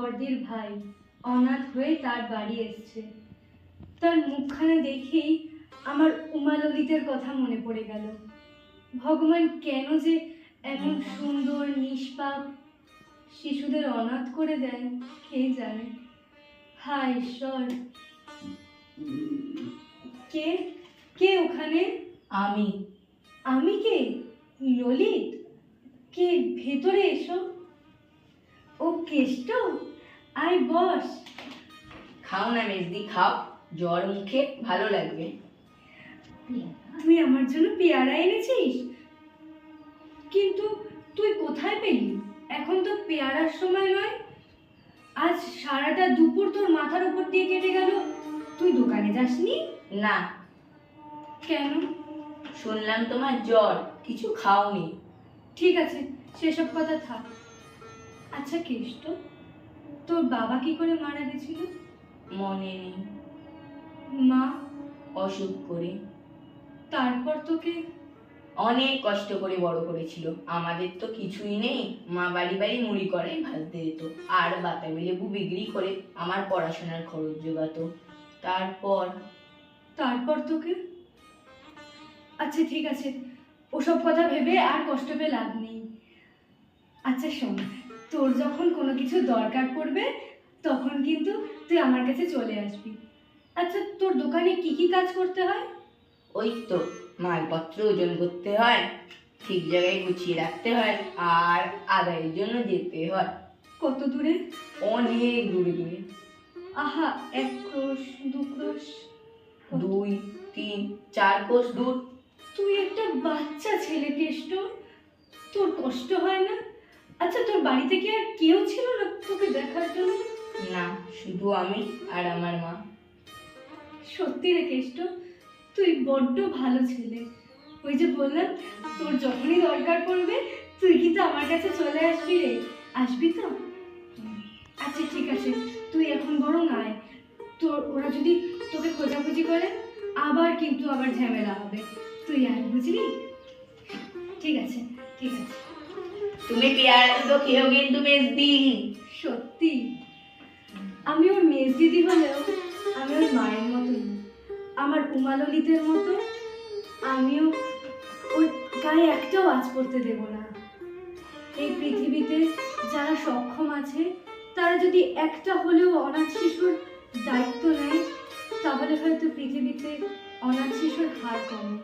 বড়দির ভাই অনাথ হয়ে তার বাড়ি এসছে। তার মুখখানা দেখেই আমার উমাললিতের কথা মনে পড়ে গেল। ভগবান কেন যে এমন সুন্দর নিষ্পাপ শিশুদের অনাথ করে দেয় কে জানে। হায় ঈশ্বর! কে কে ওখানে? আমি। আমি কে? ললিত? কে? ভেতরে এসো। ও কেষ্ট, আয় বস। খাও না মেজদি, খাও, জ্বর মুখে ভালো লাগবে। তুই আমার জন্য পেয়ারা এনেছিস? কিন্তু তুই কোথায় পেলি? এখন তো পেয়ারার সময় নয়। আজ সারাটা দুপুর তোর মাথার উপর দিয়ে কেটে গেল, তুই দোকানে যাসনি? না। কেন? শুনলাম তোমার জ্বর, কিছু খাওনি। ঠিক আছে, সেসব কথা থাক। আচ্ছা কেষ্ট, তোর বাবা কি করে মারা গেছিল? মনে নেই। মা? অসুখ করে। তারপর তোকে অনেক কষ্ট করে বড় করেছিল। আমাদের তো কিছুই নেই, মা বাড়ি বাড়ি মুড়ি করাই ভাজতে যেত আর বাতাবি লেবু বিক্রি করে আমার পড়াশোনার খরচ জোগাতো। তারপর তোকে আচ্ছা ঠিক আছে, ওসব কথা ভেবে আর কষ্ট পেয়ে লাভ নেই। আচ্ছা শোন, তোর যখন কোনো কিছু দরকার পড়বে তখন কিন্তু তুই আমার কাছে চলে আসবি। আচ্ছা, তোর দোকানে কি কি কাজ করতে হয়? ওই তো মালপত্র ওজন করতে হয়, ঠিক জায়গায় গুছিয়ে রাখতে হয়, আর আদায়ের জন্য যেতে হয়। কত দূরে? অনেক দূরে দূরে। আহা, 1 ক্রোশ 2 ক্রোশ? 2, 3, 4 কোষ দূর। তুই একটা বাচ্চা ছেলে কেষ্ট, তোর কষ্ট হয় না? আচ্ছা, তোর বাড়িতে কি আর কেউ ছিল না তোকে দেখার জন্য? না, শুধু আমি আর আমার মা। সত্যি রে কেষ্ট, তুই বড্ড ভালো ছেলে। ওই যে বললাম, তোর যখনই দরকার পড়বে তুই কিন্তু আমার কাছে চলে আসবি রে। আসবি তো? আচ্ছা ঠিক আছে, তুই এখন বরং আয়। তোর ওরা যদি তোকে খোঁজাখুঁজি করে আবার ঝামেলা হবে। তুই আয়, বুঝলি? ঠিক আছে ঠিক আছে। তুমি পেয়ারা দুটো খেও কিন্তু মেজদি। সত্যি? আমি ওর মেজ দিদি হলেও আমি ওর মায়ের মতো নই। আমার উমাললিতের মতো আমিও ওর গায়ে একটাও আঁচ পড়তে দেব না। এই পৃথিবীতে যারা সক্ষম আছে তারা যদি একটা হলেও অনাথ শিশুর দায়িত্ব নেয় তাহলে হয়তো পৃথিবীতে অনাথ শিশুর হার কমে।